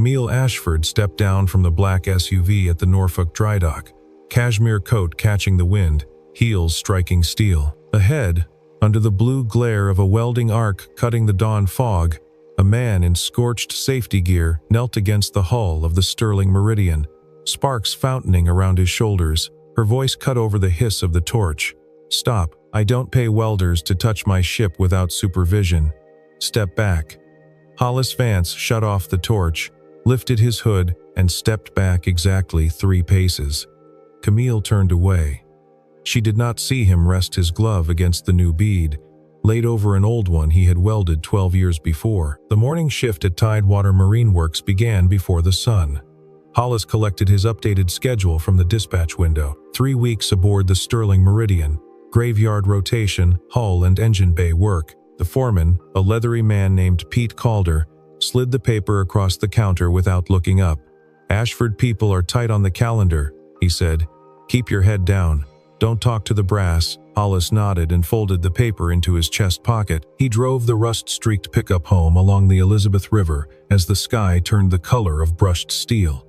Camille Ashford stepped down from the black SUV at the Norfolk dry dock, cashmere coat catching the wind, heels striking steel. Ahead, under the blue glare of a welding arc cutting the dawn fog, a man in scorched safety gear knelt against the hull of the Sterling Meridian, sparks fountaining around his shoulders. Her voice cut over the hiss of the torch. "Stop. I don't pay welders to touch my ship without supervision. Step back." Hollis Vance shut off the torch, lifted his hood, and stepped back exactly 3 paces. Camille turned away. She did not see him rest his glove against the new bead, laid over an old one he had welded 12 years before. The morning shift at Tidewater Marine Works began before the sun. Hollis collected his updated schedule from the dispatch window. 3 weeks aboard the Sterling Meridian, graveyard rotation, hull and engine bay work. The foreman, a leathery man named Pete Calder, slid the paper across the counter without looking up. "Ashford people are tight on the calendar," he said. "Keep your head down. Don't talk to the brass." Hollis nodded and folded the paper into his chest pocket. He drove the rust-streaked pickup home along the Elizabeth River as the sky turned the color of brushed steel.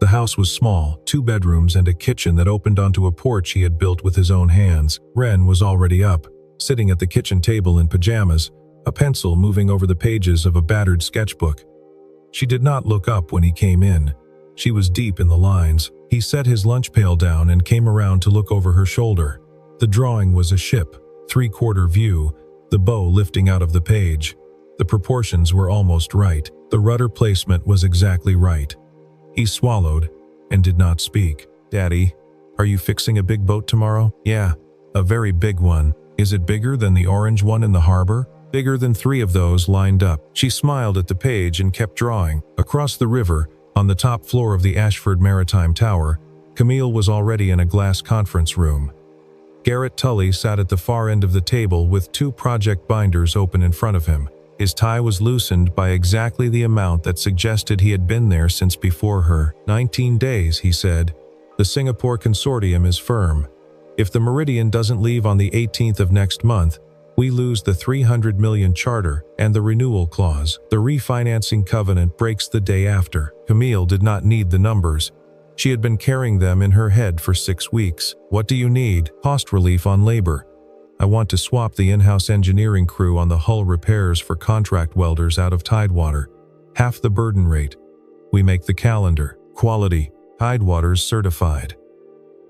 The house was small, 2 bedrooms and a kitchen that opened onto a porch he had built with his own hands. Wren was already up, sitting at the kitchen table in pajamas, a pencil moving over the pages of a battered sketchbook. She did not look up when he came in. She was deep in the lines. He set his lunch pail down and came around to look over her shoulder. The drawing was a ship, 3/4 view, the bow lifting out of the page. The proportions were almost right. The rudder placement was exactly right. He swallowed and did not speak. "Daddy, are you fixing a big boat tomorrow?" "Yeah, a very big one." "Is it bigger than the orange one in the harbor?" "Bigger than 3 of those lined up." She smiled at the page and kept drawing. Across the river, on the top floor of the Ashford Maritime Tower, Camille was already in a glass conference room. Garrett Tully sat at the far end of the table with 2 project binders open in front of him. His tie was loosened by exactly the amount that suggested he had been there since before her. 19 days, he said. "The Singapore consortium is firm. If the Meridian doesn't leave on the 18th of next month, we lose the $300 million charter and the renewal clause. The refinancing covenant breaks the day after." Camille did not need the numbers. She had been carrying them in her head for 6 weeks. "What do you need?" "Cost relief on labor. I want to swap the in-house engineering crew on the hull repairs for contract welders out of Tidewater. Half the burden rate. We make the calendar. Quality. Tidewater's certified."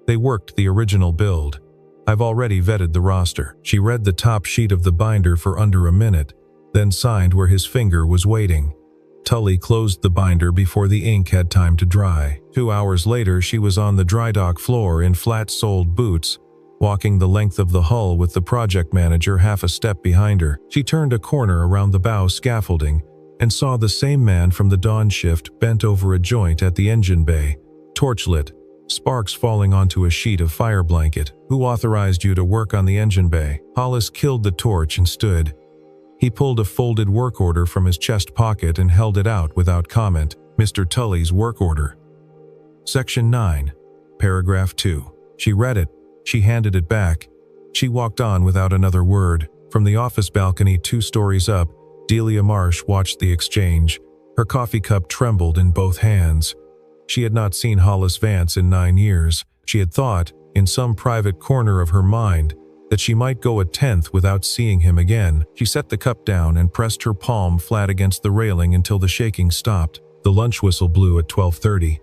They worked the original build. "I've already vetted the roster." She read the top sheet of the binder for under a minute, then signed where his finger was waiting. Tully closed the binder before the ink had time to dry. 2 hours later, she was on the dry dock floor in flat-soled boots, walking the length of the hull with the project manager half a step behind her. She turned a corner around the bow scaffolding and saw the same man from the dawn shift bent over a joint at the engine bay, torchlit, sparks falling onto a sheet of fire blanket. "Who authorized you to work on the engine bay?" Hollis killed the torch and stood. He pulled a folded work order from his chest pocket and held it out without comment. "Mr. Tully's work order. Section 9, paragraph 2. She read it. She handed it back. She walked on without another word. From the office balcony 2 stories up, Delia Marsh watched the exchange. Her coffee cup trembled in both hands. She had not seen Hollis Vance in 9 years. She had thought, in some private corner of her mind, that she might go a 10th without seeing him again. She set the cup down and pressed her palm flat against the railing until the shaking stopped. The lunch whistle blew at 12:30.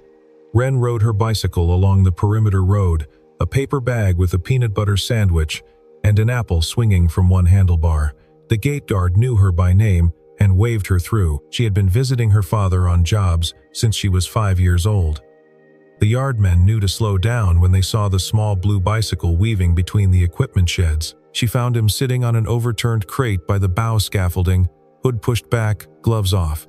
Wren rode her bicycle along the perimeter road, a paper bag with a peanut butter sandwich and an apple swinging from one handlebar. The gate guard knew her by name and waved her through. She had been visiting her father on jobs since she was 5 years old. The yardmen knew to slow down when they saw the small blue bicycle weaving between the equipment sheds. She found him sitting on an overturned crate by the bow scaffolding, hood pushed back, gloves off.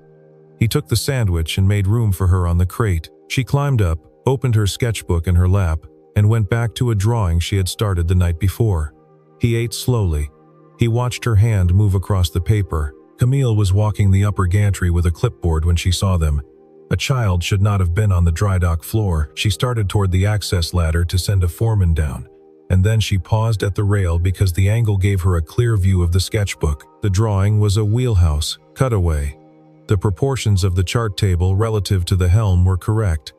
He took the sandwich and made room for her on the crate. She climbed up, opened her sketchbook in her lap, and went back to a drawing she had started the night before. He ate slowly. He watched her hand move across the paper. Camille was walking the upper gantry with a clipboard when she saw them. A child should not have been on the dry dock floor. She started toward the access ladder to send a foreman down, and then she paused at the rail because the angle gave her a clear view of the sketchbook. The drawing was a wheelhouse, cutaway. The proportions of the chart table relative to the helm were correct.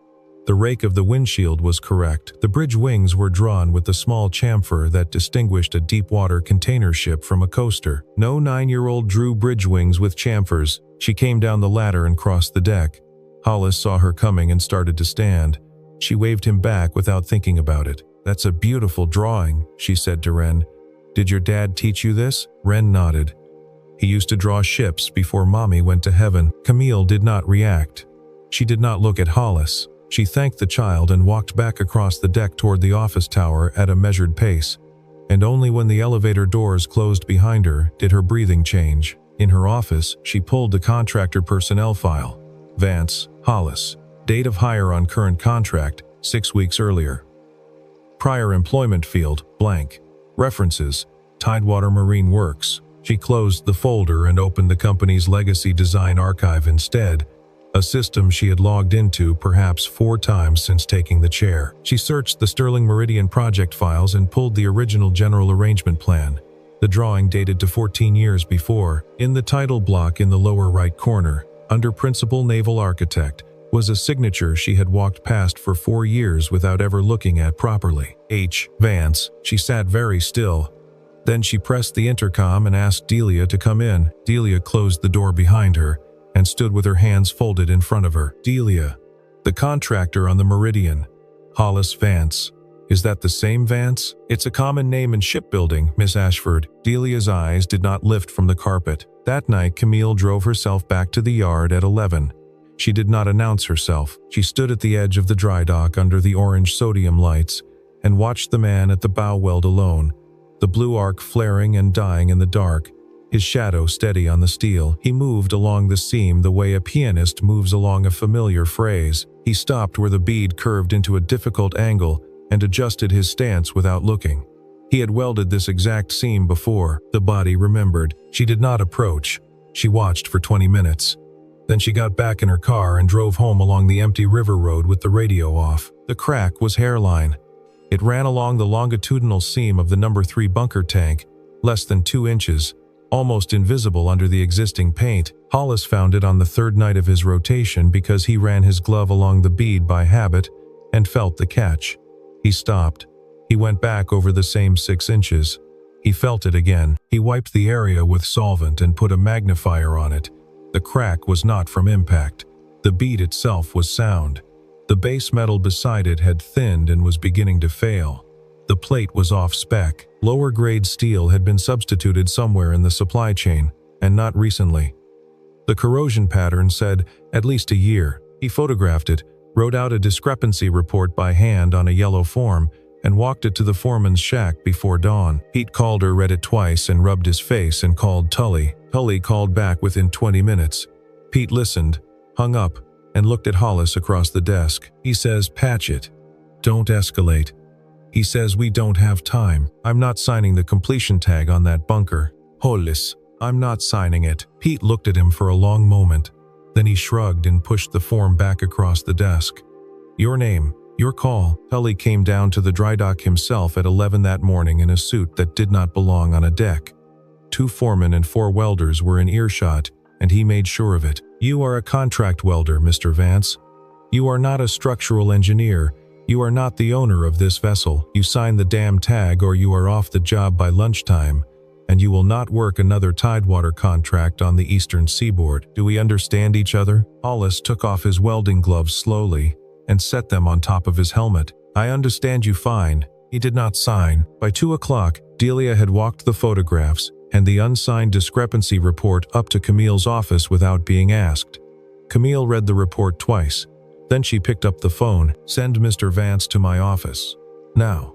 The rake of the windshield was correct. The bridge wings were drawn with the small chamfer that distinguished a deep-water container ship from a coaster. No 9-year-old drew bridge wings with chamfers. She came down the ladder and crossed the deck. Hollis saw her coming and started to stand. She waved him back without thinking about it. "That's a beautiful drawing," she said to Ren. "Did your dad teach you this?" Ren nodded. "He used to draw ships before Mommy went to heaven." Camille did not react. She did not look at Hollis. She thanked the child and walked back across the deck toward the office tower at a measured pace. And only when the elevator doors closed behind her did her breathing change. In her office, she pulled the contractor personnel file. Vance, Hollis. Date of hire on current contract, 6 weeks earlier. Prior employment field, blank. References, Tidewater Marine Works. She closed the folder and opened the company's legacy design archive instead, a system she had logged into perhaps 4 times since taking the chair. She searched the Sterling Meridian project files and pulled the original general arrangement plan. The drawing dated to 14 years before. In the title block in the lower right corner, under Principal Naval Architect, was a signature she had walked past for 4 years without ever looking at properly. H. Vance. She sat very still. Then she pressed the intercom and asked Delia to come in. Delia closed the door behind her and stood with her hands folded in front of her. "Delia, the contractor on the Meridian. Hollis Vance. Is that the same Vance?" "It's a common name in shipbuilding, Miss Ashford." Delia's eyes did not lift from the carpet. That night, Camille drove herself back to the yard at 11. She did not announce herself. She stood at the edge of the dry dock under the orange sodium lights and watched the man at the bow weld alone, the blue arc flaring and dying in the dark, his shadow steady on the steel. He moved along the seam the way a pianist moves along a familiar phrase. He stopped where the bead curved into a difficult angle and adjusted his stance without looking. He had welded this exact seam before. The body remembered. She did not approach. She watched for 20 minutes. Then she got back in her car and drove home along the empty river road with the radio off. The crack was hairline. It ran along the longitudinal seam of the number 3 bunker tank, less than 2 inches, almost invisible under the existing paint. Hollis found it on the 3rd night of his rotation because he ran his glove along the bead by habit and felt the catch. He stopped. He went back over the same 6 inches. He felt it again. He wiped the area with solvent and put a magnifier on it. The crack was not from impact. The bead itself was sound. The base metal beside it had thinned and was beginning to fail. The plate was off spec. Lower-grade steel had been substituted somewhere in the supply chain, and not recently. The corrosion pattern said at least a year. He photographed it, wrote out a discrepancy report by hand on a yellow form, and walked it to the foreman's shack before dawn. Pete Calder read it twice and rubbed his face and called Tully. Tully called back within 20 minutes. Pete listened, hung up, and looked at Hollis across the desk. He says, "Patch it. Don't escalate." He says, "We don't have time. I'm not signing the completion tag on that bunker." "Hollis, I'm not signing it." Pete looked at him for a long moment. Then he shrugged and pushed the form back across the desk. "Your name. Your call." Tully came down to the dry dock himself at 11 that morning in a suit that did not belong on a deck. 2 foremen and 4 welders were in earshot, and he made sure of it. "You are a contract welder, Mr. Vance. You are not a structural engineer. You are not the owner of this vessel. You sign the damn tag or you are off the job by lunchtime, and you will not work another Tidewater contract on the eastern seaboard. Do we understand each other?" Hollis took off his welding gloves slowly and set them on top of his helmet. "I understand you fine." He did not sign. By 2 o'clock, Delia had walked the photographs and the unsigned discrepancy report up to Camille's office without being asked. Camille read the report twice. Then she picked up the phone. "Send Mr. Vance to my office. Now."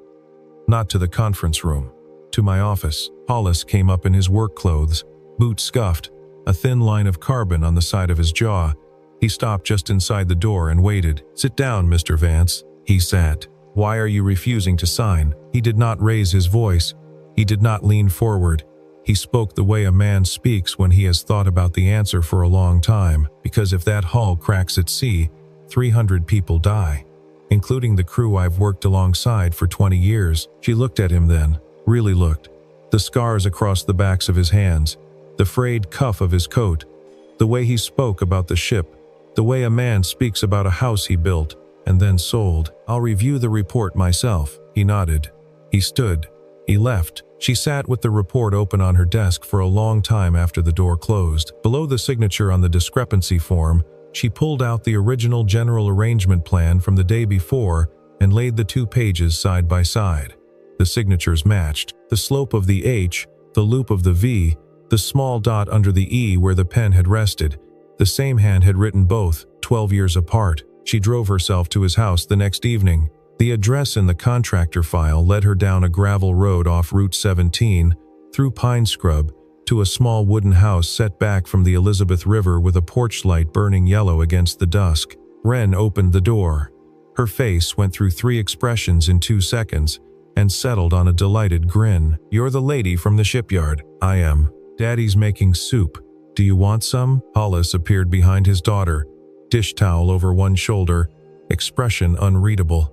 "Not to the conference room. To my office." Hollis came up in his work clothes, boots scuffed, a thin line of carbon on the side of his jaw. He stopped just inside the door and waited. "Sit down, Mr. Vance." He sat. "Why are you refusing to sign?" He did not raise his voice. He did not lean forward. He spoke the way a man speaks when he has thought about the answer for a long time. "Because if that hull cracks at sea, 300 people die, including the crew I've worked alongside for 20 years. She looked at him then, really looked. The scars across the backs of his hands, the frayed cuff of his coat, The way he spoke about the ship, the way a man speaks about a house he built and then sold. "I'll review the report myself." He nodded. He stood. He left. She sat with the report open on her desk for a long time after the door closed. Below the signature on the discrepancy form, she pulled out the original general arrangement plan from the day before and laid the 2 pages side by side. The signatures matched. The slope of the H, the loop of the V, the small dot under the E where the pen had rested. The same hand had written both, 12 years apart. She drove herself to his house the next evening. The address in the contractor file led her down a gravel road off Route 17, through pine scrub, to a small wooden house set back from the Elizabeth River with a porch light burning yellow against the dusk. Wren opened the door. Her face went through 3 expressions in 2 seconds and settled on a delighted grin. "You're the lady from the shipyard." "I am. Daddy's making soup. Do you want some?" Hollis appeared behind his daughter, dish towel over one shoulder, expression unreadable.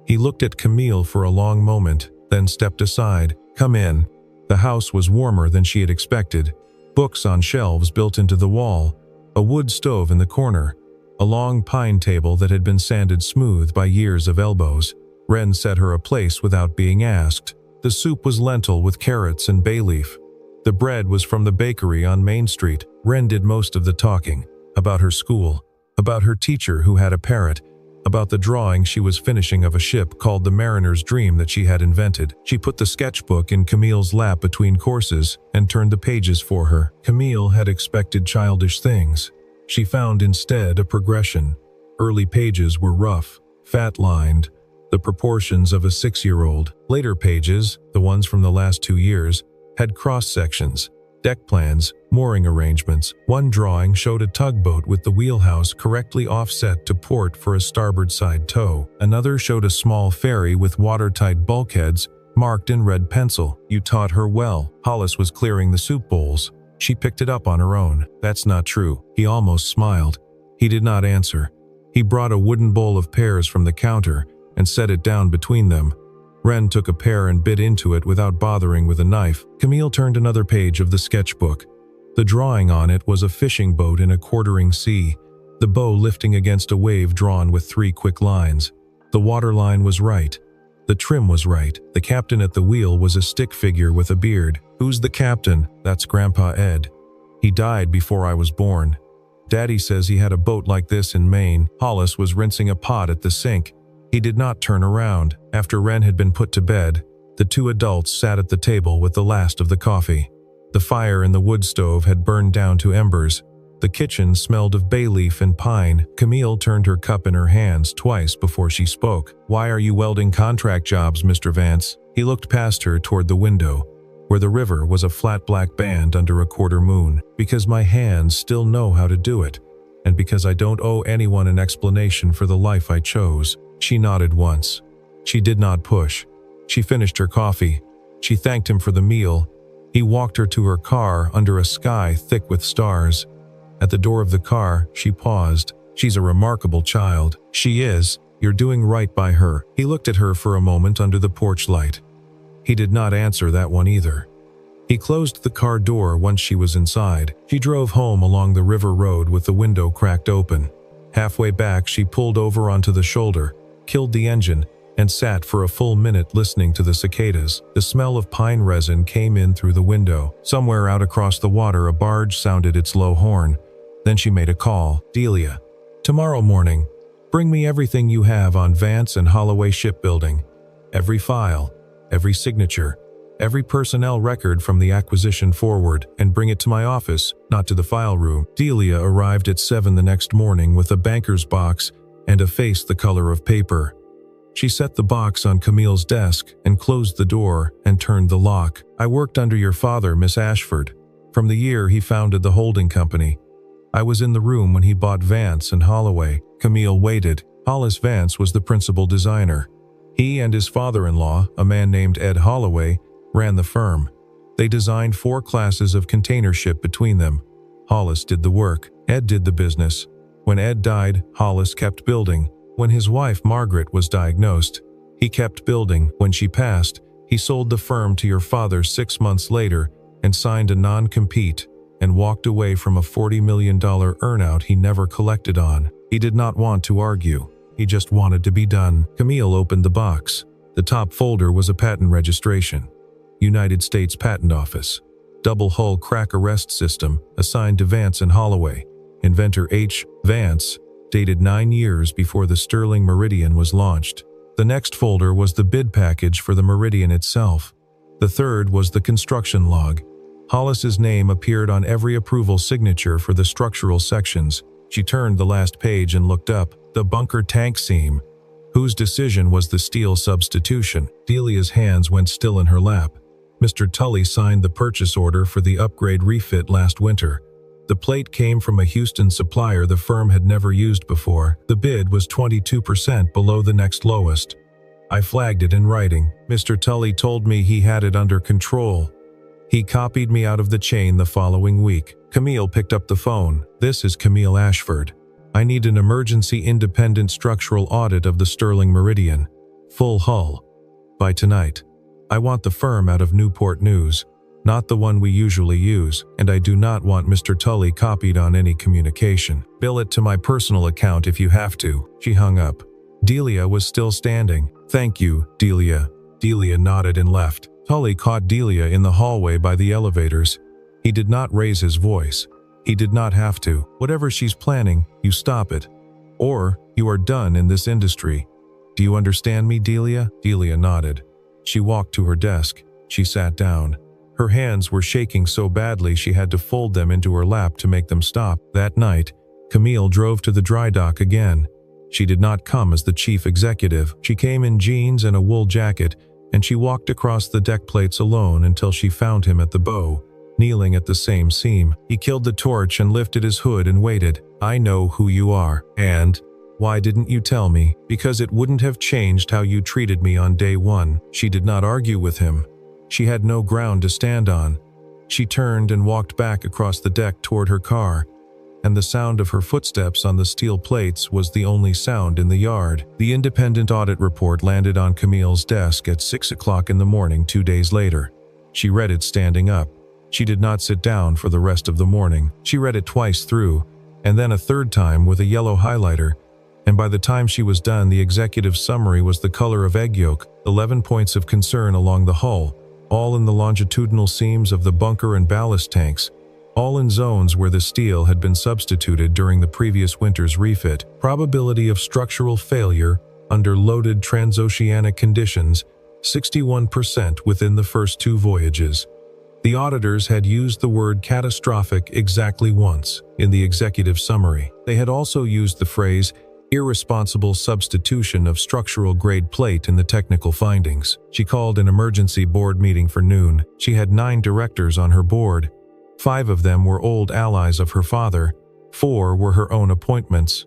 He looked at Camille for a long moment, then stepped aside. "Come in." The house was warmer than she had expected. Books on shelves built into the wall, a wood stove in the corner, a long pine table that had been sanded smooth by years of elbows. Wren set her a place without being asked. The soup was lentil with carrots and bay leaf. The bread was from the bakery on Main Street. Wren did most of the talking, about her school, about her teacher who had a parrot, about the drawing she was finishing of a ship called the Mariner's Dream that she had invented. She put the sketchbook in Camille's lap between courses and turned the pages for her. Camille had expected childish things. She found instead a progression. Early pages were rough, fat-lined, the proportions of a 6-year-old. Later pages, the ones from the last 2 years, had cross-sections, deck plans, mooring arrangements. One drawing showed a tugboat with the wheelhouse correctly offset to port for a starboard side tow. Another showed a small ferry with watertight bulkheads marked in red pencil. "You taught her well." Hollis was clearing the soup bowls. She picked it up on her own. "That's not true." He almost smiled. He did not answer. He brought a wooden bowl of pears from the counter and set it down between them. Wren took a pear and bit into it without bothering with a knife. Camille turned another page of the sketchbook. The drawing on it was a fishing boat in a quartering sea, the bow lifting against a wave drawn with 3 quick lines. The waterline was right. The trim was right. The captain at the wheel was a stick figure with a beard. "Who's the captain?" "That's Grandpa Ed. He died before I was born. Daddy says he had a boat like this in Maine." Hollis was rinsing a pot at the sink. He did not turn around. After Wren had been put to bed, the 2 adults sat at the table with the last of the coffee. The fire in the wood stove had burned down to embers. The kitchen smelled of bay leaf and pine. Camille turned her cup in her hands twice before she spoke. "Why are you welding contract jobs, Mr. Vance?" He looked past her toward the window, where the river was a flat black band under a quarter moon. "Because my hands still know how to do it, and because I don't owe anyone an explanation for the life I chose." She nodded once. She did not push. She finished her coffee. She thanked him for the meal. He walked her to her car under a sky thick with stars. At the door of the car, she paused. "She's a remarkable child." "She is. You're doing right by her." He looked at her for a moment under the porch light. He did not answer that one either. He closed the car door once she was inside. She drove home along the river road with the window cracked open. Halfway back, she pulled over onto the shoulder, killed the engine, and sat for a full minute listening to the cicadas. The smell of pine resin came in through the window. Somewhere out across the water, a barge sounded its low horn. Then she made a call. "Delia, tomorrow morning, bring me everything you have on Vance and Holloway Shipbuilding. Every file, every signature, every personnel record from the acquisition forward, and bring it to my office, not to the file room." Delia arrived at 7 the next morning with a banker's box and a face the color of paper. She set the box on Camille's desk and closed the door and turned the lock. "I worked under your father, Miss Ashford, from the year he founded the holding company. I was in the room when he bought Vance and Holloway." Camille waited. Hollis Vance was the principal designer. He and his father-in-law, a man named Ed Holloway, ran the firm. They designed 4 classes of container ship between them. Hollis did the work. Ed did the business. When Ed died, Hollis kept building. When his wife Margaret was diagnosed, he kept building. When she passed, he sold the firm to your father 6 months later and signed a non-compete and walked away from a $40 million earnout he never collected on. He did not want to argue. He just wanted to be done. Camille opened the box. The top folder was a patent registration. United States Patent Office. Double hull crack arrest system assigned to Vance and Holloway. Inventor H. Vance, dated 9 years before the Sterling Meridian was launched. The next folder was the bid package for the Meridian itself. The third was the construction log. Hollis's name appeared on every approval signature for the structural sections. She turned the last page and looked up. The bunker tank seam. Whose decision was the steel substitution? Delia's hands went still in her lap. Mr. Tully signed the purchase order for the upgrade refit last winter. The plate came from a Houston supplier the firm had never used before. The bid was 22% below the next lowest. I flagged it in writing. Mr. Tully told me he had it under control. He copied me out of the chain the following week. Camille picked up the phone. This is Camille Ashford. I need an emergency independent structural audit of the Sterling Meridian. Full hull. By tonight. I want the firm out of Newport News, not the one we usually use, and I do not want Mr. Tully copied on any communication. Bill it to my personal account if you have to. She hung up. Delia was still standing. Thank you, Delia. Delia nodded and left. Tully caught Delia in the hallway by the elevators. He did not raise his voice. He did not have to. Whatever she's planning, you stop it. Or you are done in this industry. Do you understand me, Delia? Delia nodded. She walked to her desk. She sat down. Her hands were shaking so badly she had to fold them into her lap to make them stop. That night, Camille drove to the dry dock again. She did not come as the chief executive. She came in jeans and a wool jacket, and she walked across the deck plates alone until she found him at the bow, kneeling at the same seam. He killed the torch and lifted his hood and waited. I know who you are. And why didn't you tell me? Because it wouldn't have changed how you treated me on day one. She did not argue with him. She had no ground to stand on. She turned and walked back across the deck toward her car, and the sound of her footsteps on the steel plates was the only sound in the yard. The independent audit report landed on Camille's desk at 6 o'clock in the morning 2 days later. She read it standing up. She did not sit down for the rest of the morning. She read it twice through, and then a third time with a yellow highlighter, and by the time she was done, the executive summary was the color of egg yolk, 11 points of concern along the hull, all in the longitudinal seams of the bunker and ballast tanks, all in zones where the steel had been substituted during the previous winter's refit. Probability of structural failure under loaded transoceanic conditions, 61% within the first 2 voyages. The auditors had used the word catastrophic exactly once in the executive summary. They had also used the phrase irresponsible substitution of structural grade plate in the technical findings. She called an emergency board meeting for noon. She had 9 directors on her board. 5 of them were old allies of her father. 4 were her own appointments.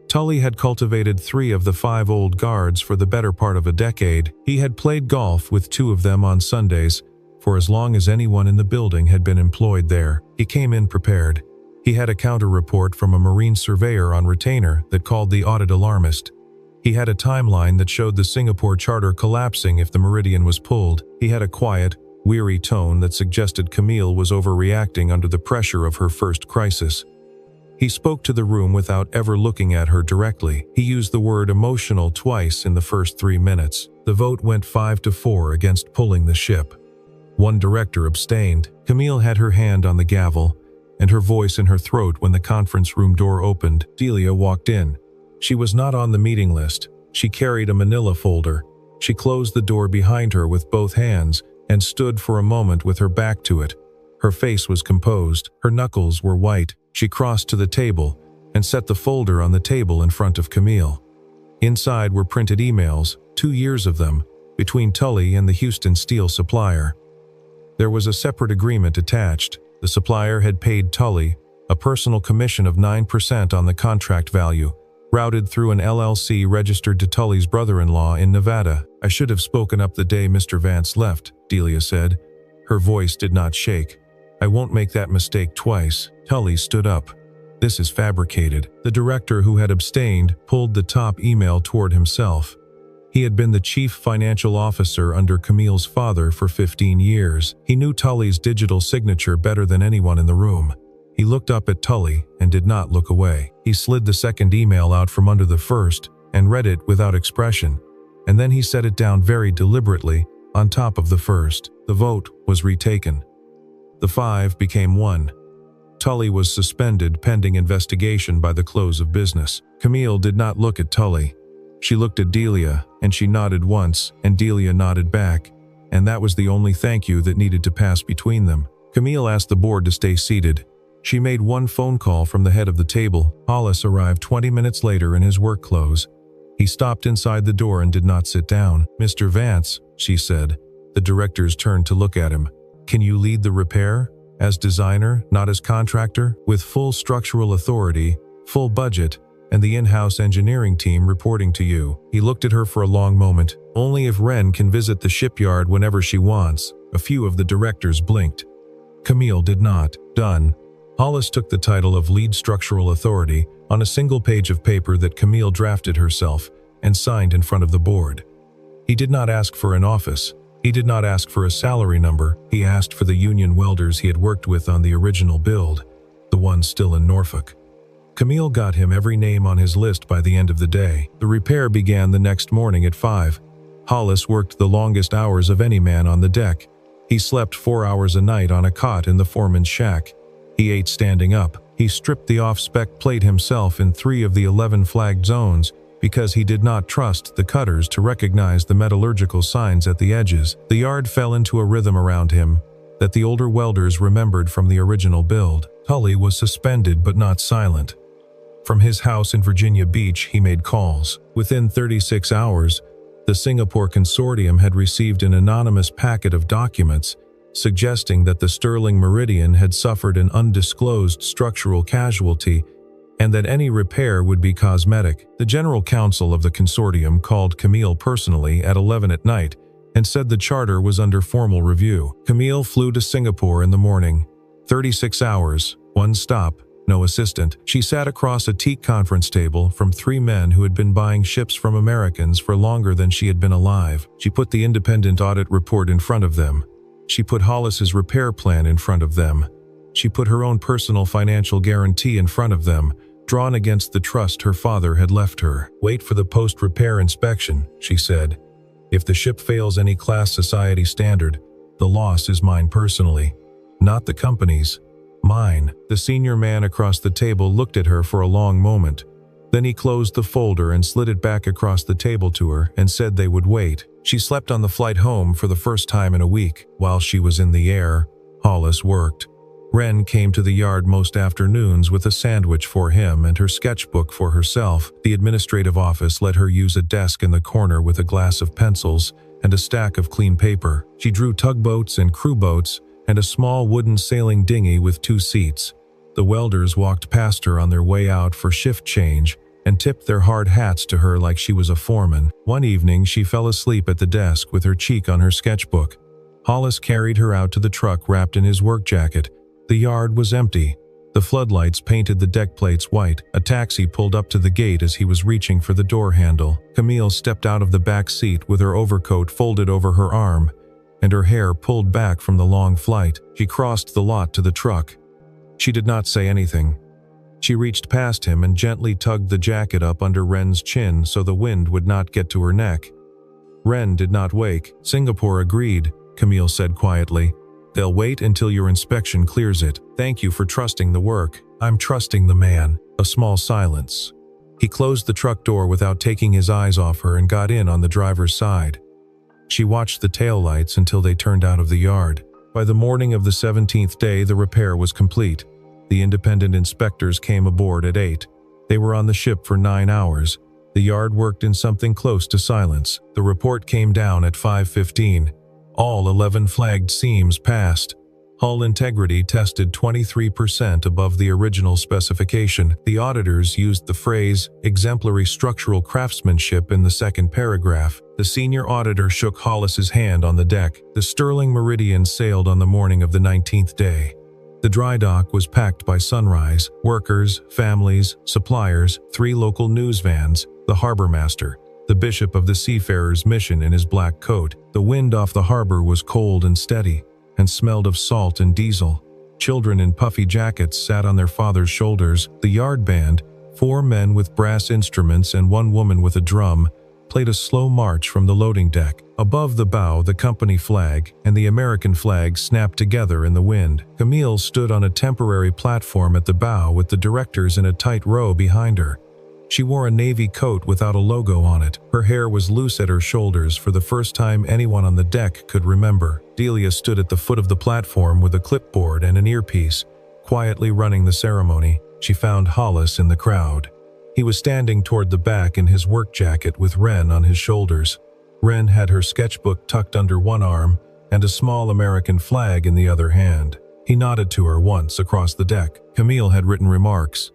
Tully had cultivated 3 of the 5 old guards for the better part of a decade. He had played golf with 2 of them on Sundays, for as long as anyone in the building had been employed there. He came in prepared. He had a counter-report from a marine surveyor on retainer that called the audit alarmist. He had a timeline that showed the Singapore charter collapsing if the Meridian was pulled. He had a quiet, weary tone that suggested Camille was overreacting under the pressure of her first crisis. He spoke to the room without ever looking at her directly. He used the word emotional twice in the first 3 minutes. The vote went 5-4 against pulling the ship. 1 director abstained. Camille had her hand on the gavel, and her voice in her throat when the conference room door opened. Delia walked in. She was not on the meeting list. She carried a manila folder. She closed the door behind her with both hands and stood for a moment with her back to it. Her face was composed. Her knuckles were white. She crossed to the table and set the folder on the table in front of Camille. Inside were printed emails, 2 years of them, between Tully and the Houston steel supplier. There was a separate agreement attached. The supplier had paid Tully a personal commission of 9% on the contract value, routed through an LLC registered to Tully's brother-in-law in Nevada. I should have spoken up the day Mr. Vance left, Delia said. Her voice did not shake. I won't make that mistake twice. Tully stood up. This is fabricated. The director who had abstained pulled the top email toward himself. He had been the chief financial officer under Camille's father for 15 years. He knew Tully's digital signature better than anyone in the room. He looked up at Tully and did not look away. He slid the second email out from under the first and read it without expression, and then he set it down very deliberately on top of the first. The vote was retaken. The 5 became 1. Tully was suspended pending investigation by the close of business. Camille did not look at Tully. She looked at Delia, and she nodded once, and Delia nodded back, and that was the only thank you that needed to pass between them. Camille asked the board to stay seated. She made one phone call from the head of the table. Hollis arrived 20 minutes later in his work clothes. He stopped inside the door and did not sit down. "Mr. Vance," she said. The directors turned to look at him. "Can you lead the repair? As designer, not as contractor? With full structural authority, full budget, and the in-house engineering team reporting to you." He looked at her for a long moment. "Only if Wren can visit the shipyard whenever she wants." A few of the directors blinked. Camille did not. Done. Hollis took the title of Lead Structural Authority on a single page of paper that Camille drafted herself and signed in front of the board. He did not ask for an office. He did not ask for a salary number. He asked for the union welders he had worked with on the original build, the ones still in Norfolk. Camille got him every name on his list by the end of the day. The repair began the next morning at 5. Hollis worked the longest hours of any man on the deck. He slept 4 hours a night on a cot in the foreman's shack. He ate standing up. He stripped the off-spec plate himself in 3 of the 11 flagged zones because he did not trust the cutters to recognize the metallurgical signs at the edges. The yard fell into a rhythm around him that the older welders remembered from the original build. Tully was suspended but not silent. From his house in Virginia Beach, he made calls. Within 36 hours, the Singapore Consortium had received an anonymous packet of documents suggesting that the Sterling Meridian had suffered an undisclosed structural casualty and that any repair would be cosmetic. The general counsel of the consortium called Camille personally at 11 at night and said the charter was under formal review. Camille flew to Singapore in the morning. 36 hours, 1 stop, no assistant. She sat across a teak conference table from 3 men who had been buying ships from Americans for longer than she had been alive. She put the independent audit report in front of them. She put Hollis's repair plan in front of them. She put her own personal financial guarantee in front of them, drawn against the trust her father had left her. "Wait for the post-repair inspection," she said. "If the ship fails any class society standard, the loss is mine personally, not the company's. Mine." The senior man across the table looked at her for a long moment. Then he closed the folder and slid it back across the table to her and said they would wait. She slept on the flight home for the first time in a week. While she was in the air, Hollis worked. Wren came to the yard most afternoons with a sandwich for him and her sketchbook for herself. The administrative office let her use a desk in the corner with a glass of pencils and a stack of clean paper. She drew tugboats and crew boats and a small wooden sailing dinghy with 2 seats. The welders walked past her on their way out for shift change and tipped their hard hats to her like she was a foreman. One evening, she fell asleep at the desk with her cheek on her sketchbook. Hollis carried her out to the truck wrapped in his work jacket. The yard was empty. The floodlights painted the deck plates white. A taxi pulled up to the gate as he was reaching for the door handle. Camille stepped out of the back seat with her overcoat folded over her arm and her hair pulled back from the long flight. She crossed the lot to the truck. She did not say anything. She reached past him and gently tugged the jacket up under Wren's chin so the wind would not get to her neck. Wren did not wake. "Singapore agreed," Camille said quietly. "They'll wait until your inspection clears it. Thank you for trusting the work." "I'm trusting the man." A small silence. He closed the truck door without taking his eyes off her and got in on the driver's side. She watched the taillights until they turned out of the yard. By the morning of the 17th day, the repair was complete. The independent inspectors came aboard at 8. They were on the ship for 9 hours. The yard worked in something close to silence. The report came down at 5:15. All 11 flagged seams passed. Hull integrity tested 23% above the original specification. The auditors used the phrase exemplary structural craftsmanship in the second paragraph. The senior auditor shook Hollis's hand on the deck. The Sterling Meridian sailed on the morning of the 19th day. The dry dock was packed by sunrise. Workers, families, suppliers, 3 local news vans, the harbor master, the bishop of the Seafarers' Mission in his black coat. The wind off the harbor was cold and steady, and smelled of salt and diesel. Children in puffy jackets sat on their father's shoulders. The yard band, 4 men with brass instruments and 1 woman with a drum, played a slow march from the loading deck. Above the bow, the company flag and the American flag snapped together in the wind. Camille stood on a temporary platform at the bow with the directors in a tight row behind her. She wore a navy coat without a logo on it. Her hair was loose at her shoulders for the first time anyone on the deck could remember. Delia stood at the foot of the platform with a clipboard and an earpiece, quietly running the ceremony. She found Hollis in the crowd. He was standing toward the back in his work jacket with Wren on his shoulders. Wren had her sketchbook tucked under one arm and a small American flag in the other hand. He nodded to her once across the deck. Camille had written remarks.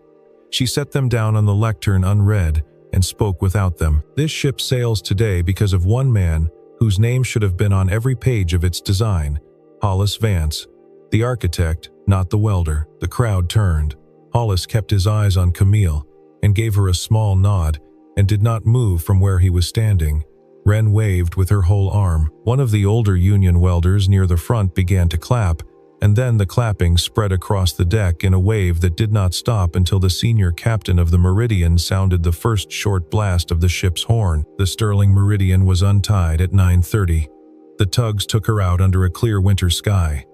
She set them down on the lectern unread and spoke without them. This ship sails today because of one man whose name should have been on every page of its design, Hollis Vance, the architect, not the welder. The crowd turned. Hollis kept his eyes on Camille and gave her a small nod and did not move from where he was standing. Wren waved with her whole arm. One of the older union welders near the front began to clap, and then the clapping spread across the deck in a wave that did not stop until the senior captain of the Meridian sounded the first short blast of the ship's horn. The Sterling Meridian was untied at 9:30. The tugs took her out under a clear winter sky.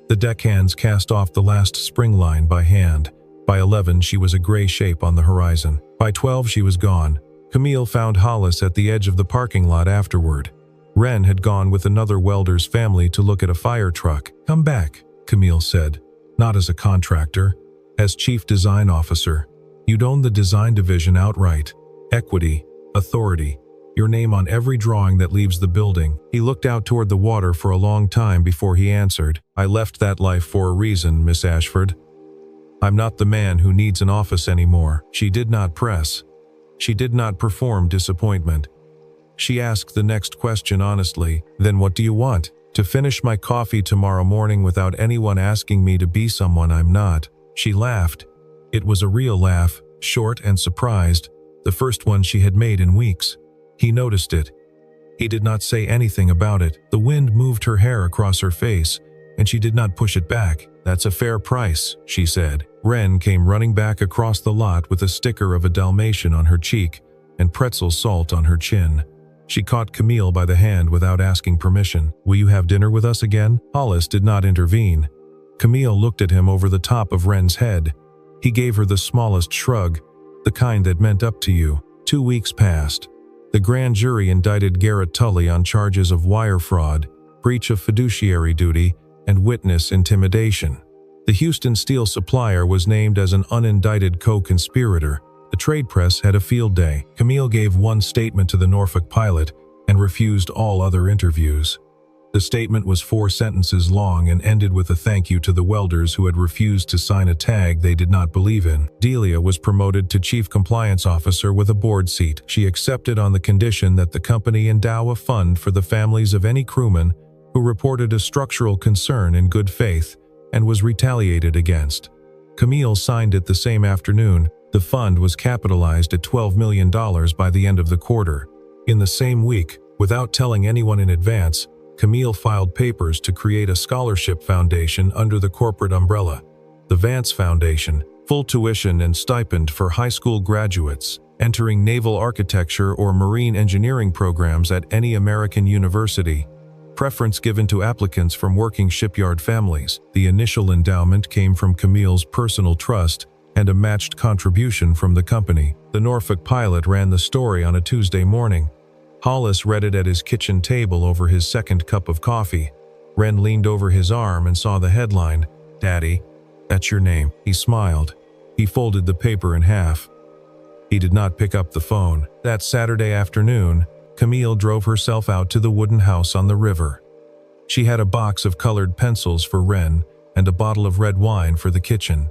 The deckhands cast off the last spring line by hand. By 11, she was a gray shape on the horizon. By 12, she was gone. Camille found Hollis at the edge of the parking lot afterward. Wren had gone with another welder's family to look at a fire truck. "Come back," Camille said. "Not as a contractor, as chief design officer. You'd own the design division outright. Equity, authority, your name on every drawing that leaves the building." He looked out toward the water for a long time before he answered. "I left that life for a reason, Miss Ashford. I'm not the man who needs an office anymore." She did not press. She did not perform disappointment. She asked the next question honestly. "Then what do you want?" "To finish my coffee tomorrow morning without anyone asking me to be someone I'm not." She laughed. It was a real laugh, short and surprised, the first one she had made in weeks. He noticed it. He did not say anything about it. The wind moved her hair across her face, and she did not push it back. "That's a fair price," she said. Wren came running back across the lot with a sticker of a Dalmatian on her cheek and pretzel salt on her chin. She caught Camille by the hand without asking permission. "Will you have dinner with us again?" Hollis did not intervene. Camille looked at him over the top of Wren's head. He gave her the smallest shrug, the kind that meant "up to you." 2 weeks passed. The grand jury indicted Garrett Tully on charges of wire fraud, breach of fiduciary duty, and witness intimidation. The Houston steel supplier was named as an unindicted co-conspirator. The trade press had a field day. Camille gave one statement to the Norfolk pilot and refused all other interviews. The statement was 4 sentences long and ended with a thank you to the welders who had refused to sign a tag they did not believe in. Delia was promoted to chief compliance officer with a board seat. She accepted on the condition that the company endow a fund for the families of any crewman who reported a structural concern in good faith and was retaliated against. Camille signed it the same afternoon. The fund was capitalized at $12 million by the end of the quarter. In the same week, without telling anyone in advance, Camille filed papers to create a scholarship foundation under the corporate umbrella, the Vance Foundation, full tuition and stipend for high school graduates entering naval architecture or marine engineering programs at any American university. Preference given to applicants from working shipyard families. The initial endowment came from Camille's personal trust and a matched contribution from the company. The Norfolk pilot ran the story on a Tuesday morning. Hollis read it at his kitchen table over his second cup of coffee. Wren leaned over his arm and saw the headline, "Daddy, that's your name." He smiled. He folded the paper in half. He did not pick up the phone. That Saturday afternoon, Camille drove herself out to the wooden house on the river. She had a box of colored pencils for Wren and a bottle of red wine for the kitchen.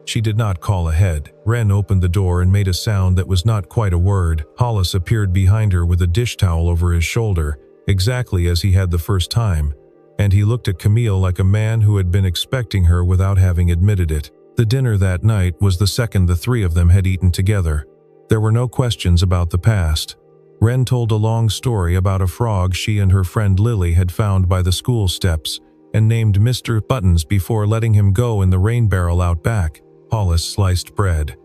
She did not call ahead. Wren opened the door and made a sound that was not quite a word. Hollis appeared behind her with a dish towel over his shoulder, exactly as he had the first time, and he looked at Camille like a man who had been expecting her without having admitted it. The dinner that night was the second the 3 of them had eaten together. There were no questions about the past. Wren told a long story about a frog she and her friend Lily had found by the school steps and named Mr. Buttons before letting him go in the rain barrel out back. Hollis sliced bread.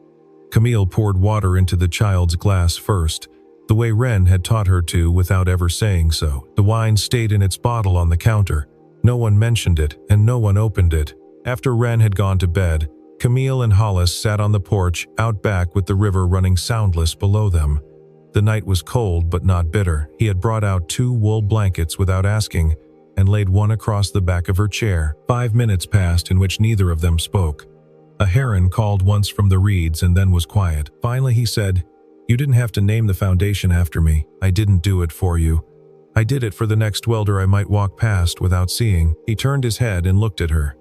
Camille poured water into the child's glass first, the way Wren had taught her to without ever saying so. The wine stayed in its bottle on the counter. No one mentioned it, and no one opened it. After Wren had gone to bed, Camille and Hollis sat on the porch out back with the river running soundless below them. The night was cold but not bitter. He had brought out 2 wool blankets without asking and laid one across the back of her chair. 5 minutes passed in which neither of them spoke. A heron called once from the reeds and then was quiet. Finally he said, "You didn't have to name the foundation after me. I didn't do it for you. I did it for the next welder I might walk past without seeing." He turned his head and looked at her.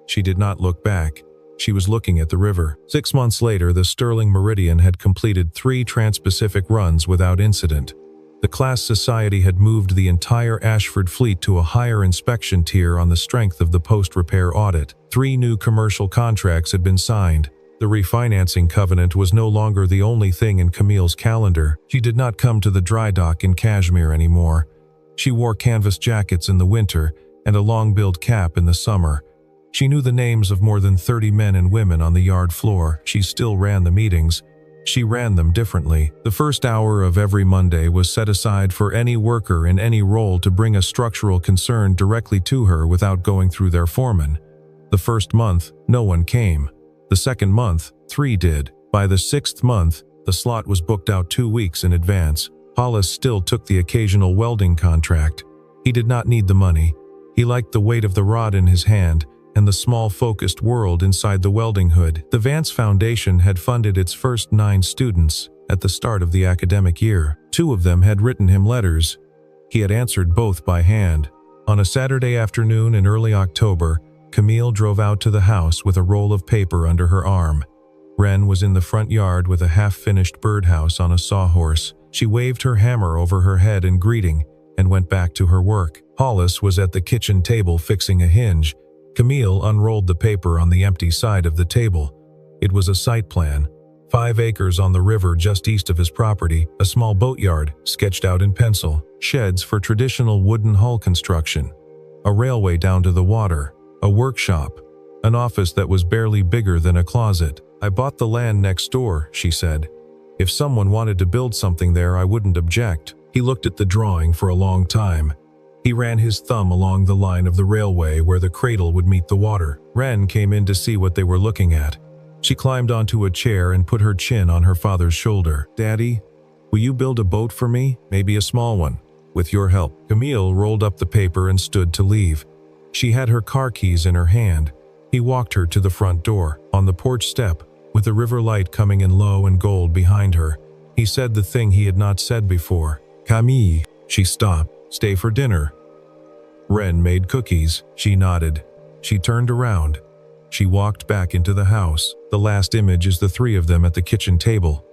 She did not look back. She was looking at the river. 6 months later, the Sterling Meridian had completed 3 Trans-Pacific runs without incident. The class society had moved the entire Ashford fleet to a higher inspection tier on the strength of the post-repair audit. 3 new commercial contracts had been signed. The refinancing covenant was no longer the only thing in Camille's calendar. She did not come to the dry dock in cashmere anymore. She wore canvas jackets in the winter and a long-billed cap in the summer. She knew the names of more than 30 men and women on the yard floor. She still ran the meetings. She ran them differently. The first hour of every Monday was set aside for any worker in any role to bring a structural concern directly to her without going through their foreman. The first month, no one came. The second month, 3 did. By the 6th month, the slot was booked out 2 weeks in advance. Hollis still took the occasional welding contract. He did not need the money. He liked the weight of the rod in his hand and the small focused world inside the welding hood. The Vance Foundation had funded its first 9 students at the start of the academic year. 2 of them had written him letters. He had answered both by hand. On a Saturday afternoon in early October, Camille drove out to the house with a roll of paper under her arm. Wren was in the front yard with a half-finished birdhouse on a sawhorse. She waved her hammer over her head in greeting and went back to her work. Hollis was at the kitchen table fixing a hinge. Camille unrolled the paper on the empty side of the table. It was a site plan. 5 acres on the river just east of his property, a small boatyard sketched out in pencil, sheds for traditional wooden hull construction, a railway down to the water, a workshop, an office that was barely bigger than a closet. "I bought the land next door," she said. "If someone wanted to build something there, I wouldn't object." He looked at the drawing for a long time. He ran his thumb along the line of the railway where the cradle would meet the water. Wren came in to see what they were looking at. She climbed onto a chair and put her chin on her father's shoulder. "Daddy, will you build a boat for me? Maybe a small one. With your help." Camille rolled up the paper and stood to leave. She had her car keys in her hand. He walked her to the front door. On the porch step, with the river light coming in low and gold behind her, he said the thing he had not said before. "Camille." She stopped. "Stay for dinner." Wren made cookies. She nodded. She turned around. She walked back into the house. The last image is the 3 of them at the kitchen table.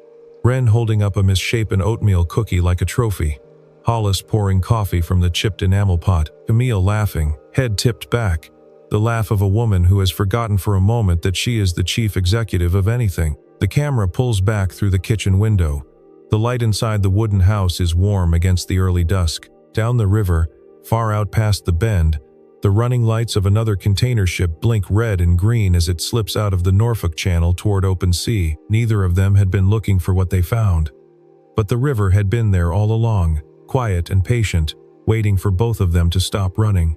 Wren holding up a misshapen oatmeal cookie like a trophy. Hollis pouring coffee from the chipped enamel pot. Camille laughing, head tipped back. The laugh of a woman who has forgotten for a moment that she is the chief executive of anything. The camera pulls back through the kitchen window. The light inside the wooden house is warm against the early dusk. Down the river, far out past the bend, the running lights of another container ship blink red and green as it slips out of the Norfolk Channel toward open sea. Neither of them had been looking for what they found. But the river had been there all along, quiet and patient, waiting for both of them to stop running.